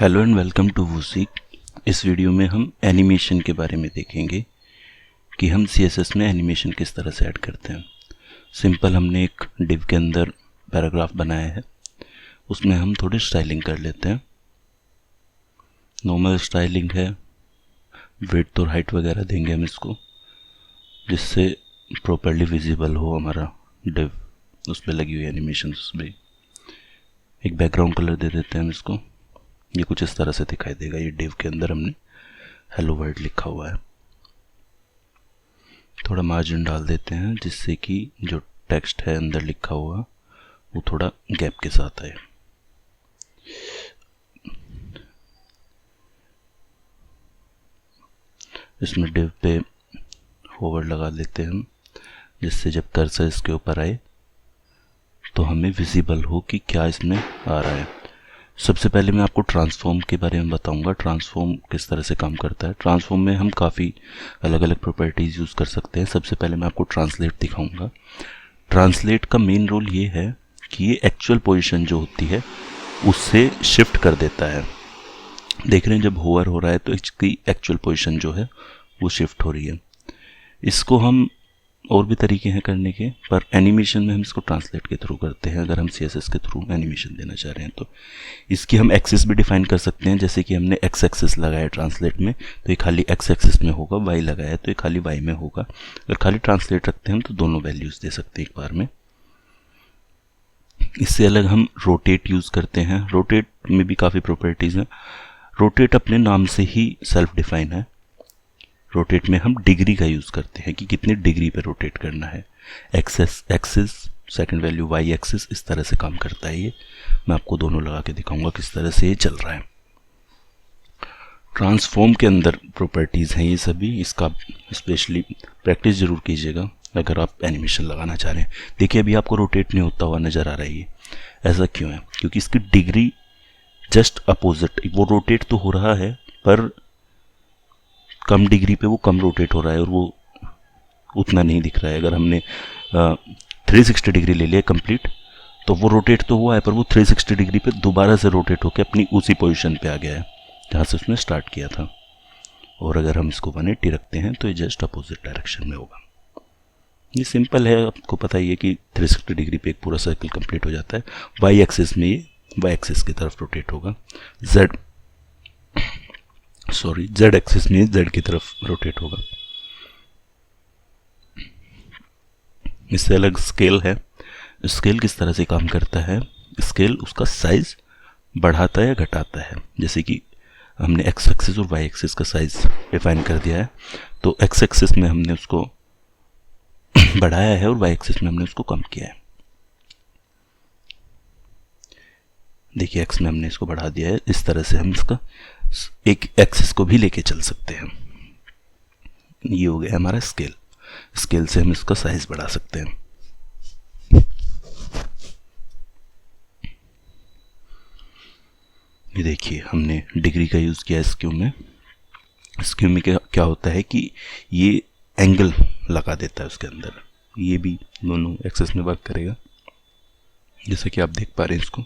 Hello and welcome to वूसीक। इस video में हम एनिमेशन के बारे में देखेंगे कि हम CSS में एनिमेशन किस तरह से ऐड करते हैं। सिंपल हमने एक डिव के अंदर पैराग्राफ बनाया है, उसमें हम थोड़ी स्टाइलिंग कर लेते हैं। नॉर्मल स्टाइलिंग है, विड्थ और हाइट वगैरह देंगे हम इसको, जिससे प्रॉपर्ली विजिबल हो हमारा डिव, उस पर लगी हुई एनिमेशन। उस पर एक बैकग्राउंड कलर दे देते हैं हम इसको। ये कुछ इस तरह से दिखाई देगा। ये डिव के अंदर हमने हेलो वर्ल्ड लिखा हुआ है। थोड़ा मार्जिन डाल देते हैं जिससे कि जो टेक्स्ट है अंदर लिखा हुआ वो थोड़ा गैप के साथ आए। इसमें डिव पे होवर लगा देते हैं हम, जिससे जब कर्सर इसके ऊपर आए तो हमें विजिबल हो कि क्या इसमें आ रहा है। सबसे पहले मैं आपको ट्रांसफॉर्म के बारे में बताऊंगा, ट्रांसफॉर्म किस तरह से काम करता है। ट्रांसफॉर्म में हम काफ़ी अलग अलग प्रॉपर्टीज़ यूज़ कर सकते हैं। सबसे पहले मैं आपको ट्रांसलेट दिखाऊंगा। ट्रांसलेट का मेन रोल ये है कि ये एक्चुअल पोजीशन जो होती है उससे शिफ्ट कर देता है। देख रहे हैं जब होवर हो रहा है तो इसकी एक्चुअल पोजीशन जो है वो शिफ्ट हो रही है। इसको हम और भी तरीके हैं करने के, पर एनिमेशन में हम इसको ट्रांसलेट के थ्रू करते हैं। अगर हम CSS के थ्रू एनिमेशन देना चाह रहे हैं तो इसकी हम एक्सिस भी डिफाइन कर सकते हैं। जैसे कि हमने एक्स एक्सिस लगाया ट्रांसलेट में तो ये खाली एक्स एक्सिस में होगा, वाई लगाया तो ये खाली वाई में होगा। अगर खाली ट्रांसलेट रखते हैं तो दोनों वैल्यूज़ दे सकते हैं एक बार में। इससे अलग हम रोटेट यूज़ करते हैं। रोटेट में भी काफ़ी प्रॉपर्टीज़ हैं। रोटेट अपने नाम से ही सेल्फ डिफाइन है। रोटेट में हम डिग्री का यूज़ करते हैं कि कितनी डिग्री पे रोटेट करना है। X axis, second value y axis, इस तरह से काम करता है ये। मैं आपको दोनों लगा के दिखाऊंगा किस तरह से ये चल रहा है। ट्रांसफॉर्म के अंदर प्रॉपर्टीज़ हैं ये सभी। इसका स्पेशली प्रैक्टिस ज़रूर कीजिएगा अगर आप एनिमेशन लगाना चाह रहे हैं। देखिए अभी आपको रोटेट नहीं होता हुआ नज़र आ रहा है। ये ऐसा क्यों है? क्योंकि इसकी डिग्री जस्ट अपोजिट, वो रोटेट तो हो रहा है पर कम डिग्री पे वो कम रोटेट हो रहा है और वो उतना नहीं दिख रहा है। अगर हमने 360 डिग्री ले लिया कंप्लीट तो वो रोटेट तो हुआ है पर वो 360 डिग्री पे दोबारा से रोटेट होकर अपनी उसी पोजीशन पे आ गया है जहाँ से उसने स्टार्ट किया था। और अगर हम इसको 180 रखते हैं तो ये जस्ट अपोजिट डायरेक्शन में होगा। ये सिंपल है, आपको पता ही है कि 360 डिग्री पे एक पूरा सर्कल कंप्लीट हो जाता है। वाई एक्सिस में ये वाई एक्सिस की तरफ रोटेट होगा, जेड एक्सिस में जेड की तरफ रोटेट होगा। इससे अलग स्केल है। स्केल किस तरह से काम करता है? स्केल उसका साइज बढ़ाता है या घटाता है। जैसे कि हमने एक्स एक्सिस और वाई एक्सिस का साइज डिफाइन कर दिया है तो एक्स एक्सिस में हमने उसको बढ़ाया है और वाई एक्सिस में हमने उसको कम किया है। देखिए एक्स में हमने इसको बढ़ा दिया है। इस तरह से हम इसका एक एक्सिस को भी लेके चल सकते हैं। ये हो गया हमारा स्केल। स्केल से हम इसका साइज बढ़ा सकते हैं। ये देखिए हमने डिग्री का यूज़ किया स्क्यू में। स्क्यू में क्या होता है कि ये एंगल लगा देता है उसके अंदर। ये भी दोनों एक्सिस में वर्क करेगा, जैसा कि आप देख पा रहे हैं इसको।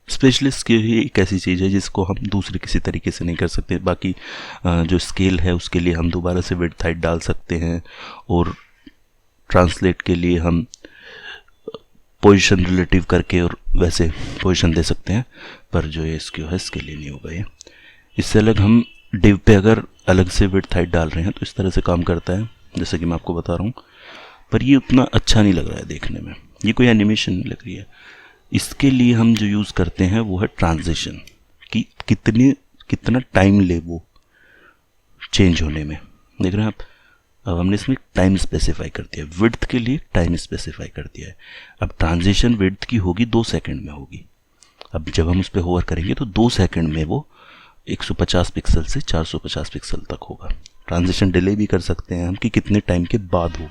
स्पेशलिस्ट की एक ऐसी चीज़ है जिसको हम दूसरे किसी तरीके से नहीं कर सकते। बाकी जो स्केल है उसके लिए हम दोबारा से विड्थ हाइट डाल सकते हैं और ट्रांसलेट के लिए हम पोजीशन रिलेटिव करके और वैसे पोजीशन दे सकते हैं, पर जो ये स्क्यू है इसके लिए नहीं होगा ये। इससे अलग हम डिव पे अगर अलग से विड्थ हाइट डाल रहे हैं तो इस तरह से काम करता है, जैसे कि मैं आपको बता रहा हूँ। पर ये उतना अच्छा नहीं लग रहा है देखने में, ये कोई एनिमेशन नहीं लग रही है। इसके लिए हम जो यूज़ करते हैं वो है ट्रांजिशन, कि कितना टाइम ले वो चेंज होने में। देख रहे हैं आप, अब हमने इसमें टाइम स्पेसिफाई कर दिया, विड्थ के लिए टाइम स्पेसिफाई कर दिया है। अब ट्रांजिशन विड्थ की होगी 2 सेकंड में होगी। अब जब हम उस पर होवर करेंगे तो 2 सेकंड में वो 150 पिक्सल से 450 पिक्सल तक होगा। ट्रांजिशन डिले भी कर सकते हैं हम कि कितने टाइम के बाद हो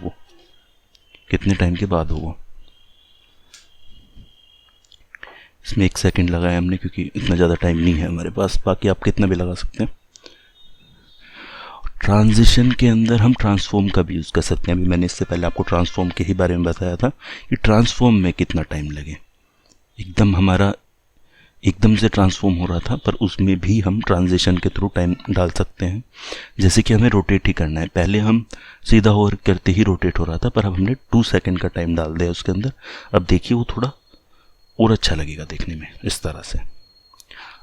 वो, इसमें 1 सेकंड लगाया हमने क्योंकि इतना ज़्यादा टाइम नहीं है हमारे पास। बाकी आप कितना भी लगा सकते हैं। ट्रांजिशन के अंदर हम ट्रांसफॉर्म का भी यूज़ कर सकते हैं। अभी मैंने इससे पहले आपको ट्रांसफॉर्म के ही बारे में बताया था कि ट्रांसफॉर्म में कितना टाइम लगे। एकदम टाइम हमारा एकदम से ट्रांसफॉर्म हो रहा था, पर उसमें भी हम ट्रांजिशन के थ्रू टाइम डाल सकते हैं। जैसे कि हमें रोटेट ही करना है, पहले हम सीधा होवर करते ही रोटेट हो रहा था, पर अब हमने 2 सेकंड का टाइम डाल दिया उसके अंदर। अब देखिए वो थोड़ा और अच्छा लगेगा देखने में। इस तरह से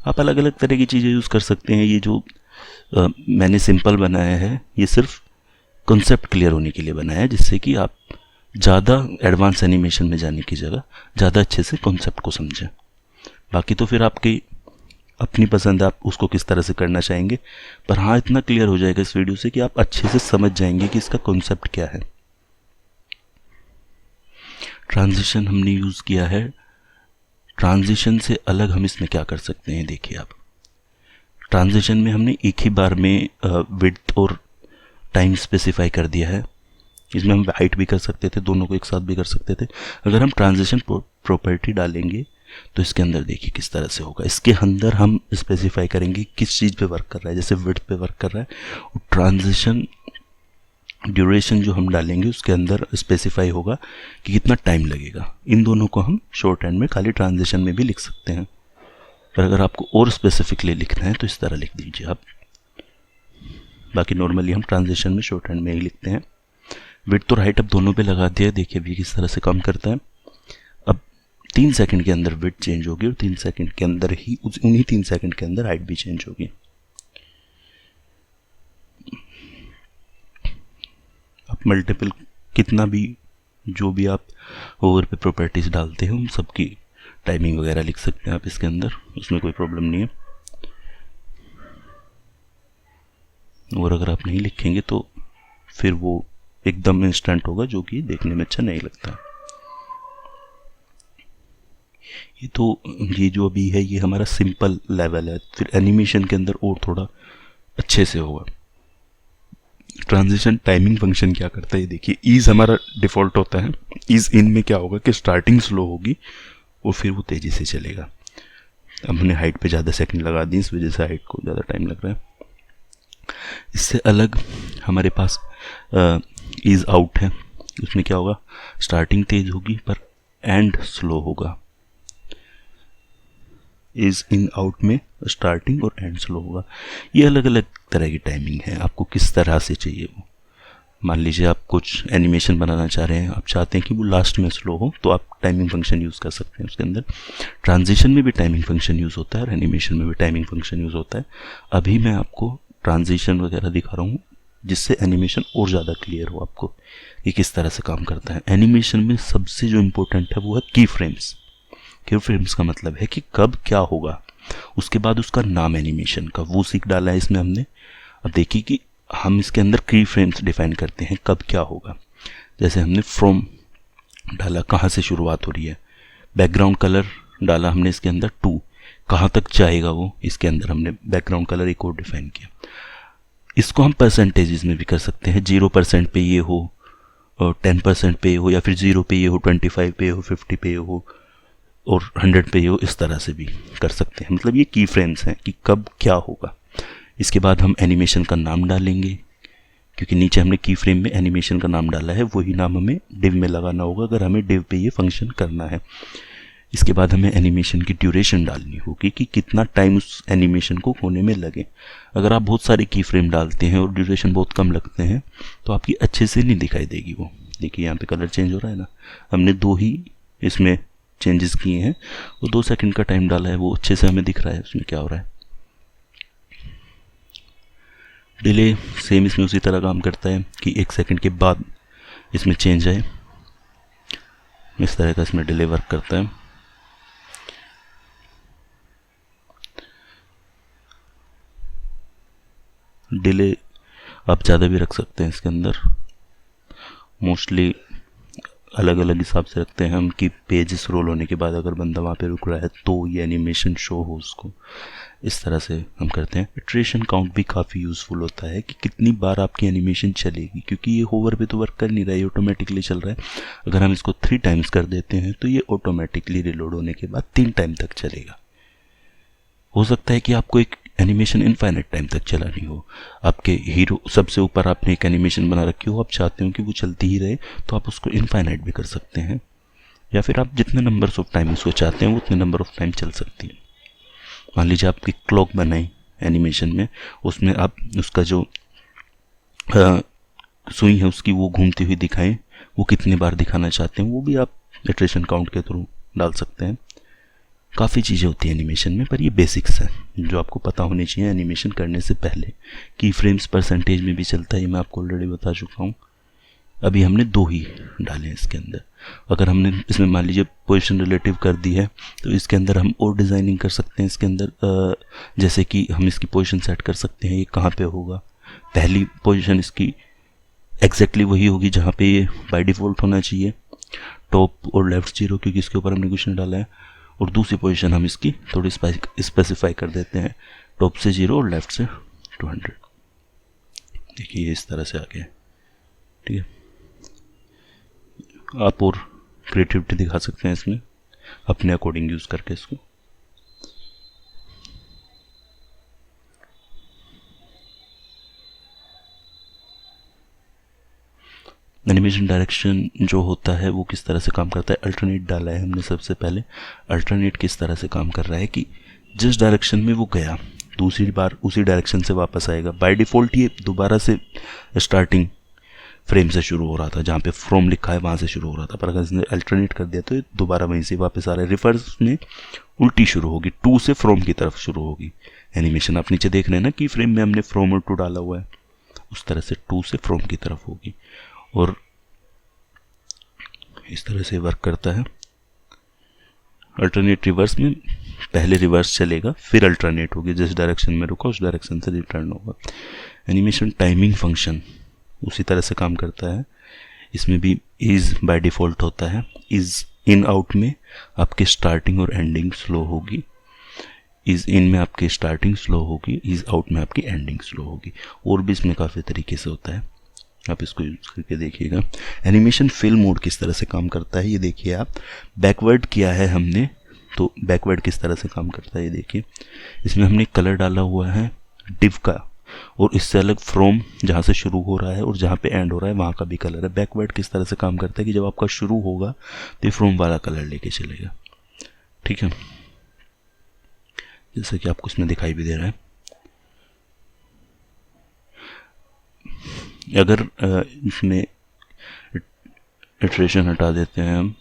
आप अलग अलग तरह की चीज़ें यूज़ कर सकते हैं। ये जो मैंने सिंपल बनाया है, ये सिर्फ कॉन्सेप्ट क्लियर होने के लिए बनाया है, जिससे कि आप ज़्यादा एडवांस एनिमेशन में जाने की जगह ज़्यादा अच्छे से कॉन्सेप्ट को समझें। बाकी तो फिर आपकी अपनी पसंद है, आप उसको किस तरह से करना चाहेंगे। पर हाँ, इतना क्लियर हो जाएगा इस वीडियो से कि आप अच्छे से समझ जाएंगे कि इसका कॉन्सेप्ट क्या है। ट्रांजिशन हमने यूज़ किया है। ट्रांजिशन से अलग हम इसमें क्या कर सकते हैं, देखिए आप। ट्रांजिशन में हमने एक ही बार में विड्थ और टाइम स्पेसिफाई कर दिया है। इसमें हम हाइट भी कर सकते थे, दोनों को एक साथ भी कर सकते थे। अगर हम ट्रांजिशन प्रॉपर्टी डालेंगे तो इसके अंदर देखिए किस तरह से होगा। इसके अंदर हम स्पेसिफाई करेंगे किस चीज़ पे वर्क कर रहा है, जैसे विड्थ पे वर्क कर रहा है। और ट्रांजिशन ड्यूरेशन जो हम डालेंगे उसके अंदर स्पेसिफाई होगा कि कितना टाइम लगेगा। इन दोनों को हम शॉर्ट हैंड में खाली ट्रांजिशन में भी लिख सकते हैं, पर अगर आपको और स्पेसिफिकली लिखना है तो इस तरह लिख दीजिए आप। बाकी नॉर्मली हम ट्रांजिशन में शॉर्ट हैंड में ही लिखते हैं। विड्थ और हाइट अब दोनों पे लगा दिया है, देखिए अभी किस तरह से काम करता है। अब 3 सेकंड के अंदर विड्थ चेंज होगी और 3 सेकंड के अंदर ही उन्हीं 3 सेकंड के अंदर हाइट भी चेंज होगी। आप मल्टीपल कितना भी जो भी आप ओवर पे प्रॉपर्टीज डालते हैं उन सबकी टाइमिंग वगैरह लिख सकते हैं आप इसके अंदर, उसमें कोई प्रॉब्लम नहीं है। और अगर आप नहीं लिखेंगे तो फिर वो एकदम इंस्टेंट होगा, जो कि देखने में अच्छा नहीं लगता। ये जो अभी है ये हमारा सिंपल लेवल है, फिर एनिमेशन के अंदर और थोड़ा अच्छे से होगा। ट्रांजिशन टाइमिंग फंक्शन क्या करता है ये देखिए। ईज हमारा डिफ़ॉल्ट होता है। ईज इन में क्या होगा कि स्टार्टिंग स्लो होगी और फिर वो तेज़ी से चलेगा। अब हमने हाइट पे ज़्यादा सेकंड लगा दी, इस वजह से हाइट को ज़्यादा टाइम लग रहा है। इससे अलग हमारे पास ईज आउट है। उसमें क्या होगा, स्टार्टिंग तेज होगी पर एंड स्लो होगा। इज इन आउट में स्टार्टिंग और एंड स्लो होगा। ये अलग अलग तरह की टाइमिंग है, आपको किस तरह से चाहिए वो। मान लीजिए आप कुछ एनिमेशन बनाना चाह रहे हैं, आप चाहते हैं कि वो लास्ट में स्लो हो, तो आप टाइमिंग फंक्शन यूज़ कर सकते हैं उसके अंदर। ट्रांजिशन में भी टाइमिंग फंक्शन यूज़ होता है और एनिमेशन में भी टाइमिंग फंक्शन यूज़ होता है। अभी मैं आपको ट्रांजिशन वगैरह दिखा रहा हूँ जिससे एनिमेशन और ज़्यादा क्लियर हो आपको ये किस तरह से काम करता है। एनिमेशन में सबसे जो इम्पोर्टेंट है वो है की फ्रेम्स। की फ्रेम्स का मतलब है कि कब क्या होगा, उसके बाद उसका नाम एनिमेशन का वो सीख डाला है इसमें हमने। अब देखिए कि हम इसके अंदर की फ्रेम्स डिफाइन करते हैं कब क्या होगा। जैसे हमने फ्रॉम डाला, कहाँ से शुरुआत हो रही है। बैकग्राउंड कलर डाला हमने इसके अंदर 2, कहाँ तक जाएगा वो, इसके अंदर हमने बैकग्राउंड कलर एक और डिफाइन किया। इसको हम परसेंटेजेस में भी कर सकते हैं, 0% पे ये हो, 10% पे हो, या फिर 0 पे ये हो, 25 पे हो, 50 पे हो और 100 पे हो। इस तरह से भी कर सकते हैं। मतलब ये की फ्रेम्स हैं कि कब क्या होगा। इसके बाद हम एनिमेशन का नाम डालेंगे, क्योंकि नीचे हमने की फ्रेम में एनिमेशन का नाम डाला है, वही नाम हमें डिव में लगाना होगा अगर हमें डिव पे ये फंक्शन करना है। इसके बाद हमें एनिमेशन की ड्यूरेशन डालनी होगी कि कितना टाइम उस एनिमेशन को होने में लगे। अगर आप बहुत सारे की फ्रेम डालते हैं और ड्यूरेशन बहुत कम लगते हैं तो आपकी अच्छे से नहीं दिखाई देगी वो। देखिए यहाँ पे कलर चेंज हो रहा है ना, हमने 2 ही इसमें चेंजेस किए हैं और 2 सेकंड का टाइम डाला है, वो अच्छे से हमें दिख रहा है उसमें क्या हो रहा है। डिले सेम इसमें उसी तरह काम करता है कि 1 सेकंड के बाद इसमें चेंज आए, इस तरह का इसमें डिले वर्क करता है। डिले आप ज़्यादा भी रख सकते हैं इसके अंदर, मोस्टली अलग अलग हिसाब से रखते हैं हम कि पेज स्क्रॉल होने के बाद अगर बंदा वहाँ पे रुक रहा है तो ये एनिमेशन शो हो उसको। इस तरह से हम करते हैं। इटरेशन काउंट भी काफ़ी यूज़फुल होता है कि कितनी बार आपकी एनिमेशन चलेगी, क्योंकि ये होवर पे तो वर्क कर नहीं रहा है, ये ऑटोमेटिकली चल रहा है। अगर हम इसको 3 टाइम्स कर देते हैं तो ये ऑटोमेटिकली रिलोड होने के बाद 3 टाइम तक चलेगा। हो सकता है कि आपको एक एनिमेशन इनफाइनाइट टाइम तक चलानी हो, आपके हीरो सबसे ऊपर आपने एक एनिमेशन बना रखी हो, आप चाहते हो कि वो चलती ही रहे, तो आप उसको इनफाइनाइट भी कर सकते हैं। या फिर आप जितने नंबर्स ऑफ टाइम उसको चाहते हैं वो उतने नंबर ऑफ टाइम चल सकती है। मान लीजिए आपकी क्लॉक बनाई एनिमेशन में, उसमें आप उसका जो सुई है उसकी वो घूमती हुई दिखाएं, वो कितने बार दिखाना चाहते हैं वो भी आप इटरेशन काउंट के थ्रू डाल सकते हैं। काफ़ी चीज़ें होती हैं एनिमेशन में, पर ये बेसिक्स है जो आपको पता होनी चाहिए एनिमेशन करने से पहले। की फ्रेम्स परसेंटेज में भी चलता है, ये मैं आपको ऑलरेडी बता चुका हूँ। अभी हमने 2 ही डाले हैं इसके अंदर। अगर हमने इसमें मान लीजिए पोजीशन रिलेटिव कर दी है तो इसके अंदर हम और डिज़ाइनिंग कर सकते हैं इसके अंदर, जैसे कि हम इसकी पोजीशन सेट कर सकते हैं ये कहाँ पे होगा। पहली पोजीशन इसकी एग्जैक्टली वही होगी जहाँ पे ये बाय डिफ़ॉल्ट होना चाहिए, टॉप और लेफ्ट 0 क्योंकि इसके ऊपर हमने कुछ नहीं डाला है। और दूसरी पोजीशन हम इसकी थोड़ी स्पेसिफाई कर देते हैं, टॉप से 0 और लेफ्ट से 200। देखिए ये इस तरह से आ गया, ठीक है। आप और क्रिएटिविटी दिखा सकते हैं इसमें अपने अकॉर्डिंग यूज़ करके इसको। एनिमेशन डायरेक्शन जो होता है वो किस तरह से काम करता है, अल्टरनेट डाला है हमने सबसे पहले। अल्टरनेट किस तरह से काम कर रहा है कि जिस डायरेक्शन में वो गया दूसरी बार उसी डायरेक्शन से वापस आएगा। बाय डिफ़ॉल्ट ये दोबारा से स्टार्टिंग फ्रेम से शुरू हो रहा था, जहाँ पे फ्रॉम लिखा है वहाँ से शुरू हो रहा था, पर अगर इसने अल्टरनेट कर दिया तो ये दोबारा वहीं से वापस आ रहा है। रिवर्स में उल्टी शुरू होगी, 2 से फ्रॉम की तरफ शुरू होगी एनिमेशन। आप नीचे देख रहे हैं ना कि फ्रेम में हमने फ्रॉम और टू डाला हुआ है, उस तरह से 2 से फ्रॉम की तरफ होगी और इस तरह से वर्क करता है। अल्टरनेट रिवर्स में पहले रिवर्स चलेगा फिर अल्टरनेट होगी, जिस डायरेक्शन में रुका उस डायरेक्शन से रिटर्न होगा। एनिमेशन टाइमिंग फंक्शन उसी तरह से काम करता है। इसमें भी इज़ बाय डिफ़ॉल्ट होता है। इज़ इन आउट में आपकी स्टार्टिंग और एंडिंग स्लो होगी, इज़ इन में आपकी स्टार्टिंग स्लो होगी, इज़ आउट में आपकी एंडिंग स्लो होगी। और भी इसमें काफ़ी तरीके से होता है, आप इसको यूज़ करके देखिएगा। एनिमेशन फिल मोड किस तरह से काम करता है ये देखिए आप। बैकवर्ड किया है हमने तो बैकवर्ड किस तरह से काम करता है ये देखिए। इसमें हमने कलर डाला हुआ है डिव का, और इससे अलग फ्रॉम जहाँ से शुरू हो रहा है और जहाँ पे एंड हो रहा है वहाँ का भी कलर है। बैकवर्ड किस तरह से काम करता है कि जब आपका शुरू होगा तो फ्रॉम वाला कलर लेके चलेगा, ठीक है, जैसे कि आपको इसमें दिखाई भी दे रहा है। अगर इसमें इटरेशन हटा देते हैं हम,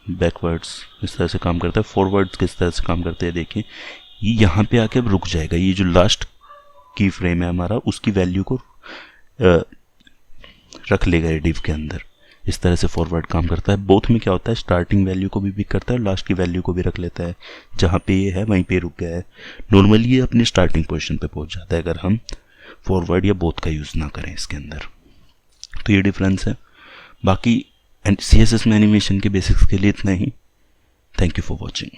बैकवर्ड्स इस तरह से काम करता है, फॉरवर्ड्स किस तरह से काम करते हैं देखिए। ये यहाँ पे आके अब रुक जाएगा, ये जो लास्ट की फ्रेम है हमारा उसकी वैल्यू को रख लेगा ये डिव के अंदर। इस तरह से फॉरवर्ड काम करता है। बोथ में क्या होता है, स्टार्टिंग वैल्यू को भी पिक करता है और लास्ट की वैल्यू को भी रख लेता है। जहाँ पे ये है वहीं पे रुक गया है। नॉर्मली ये अपनी स्टार्टिंग पोजीशन पे पहुँच जाता है अगर हम फॉरवर्ड या बोथ का यूज़ ना करें इसके अंदर। तो ये डिफरेंस है। बाकी CSS में एनिमेशन के बेसिक्स के लिए इतना ही। Thank you for watching.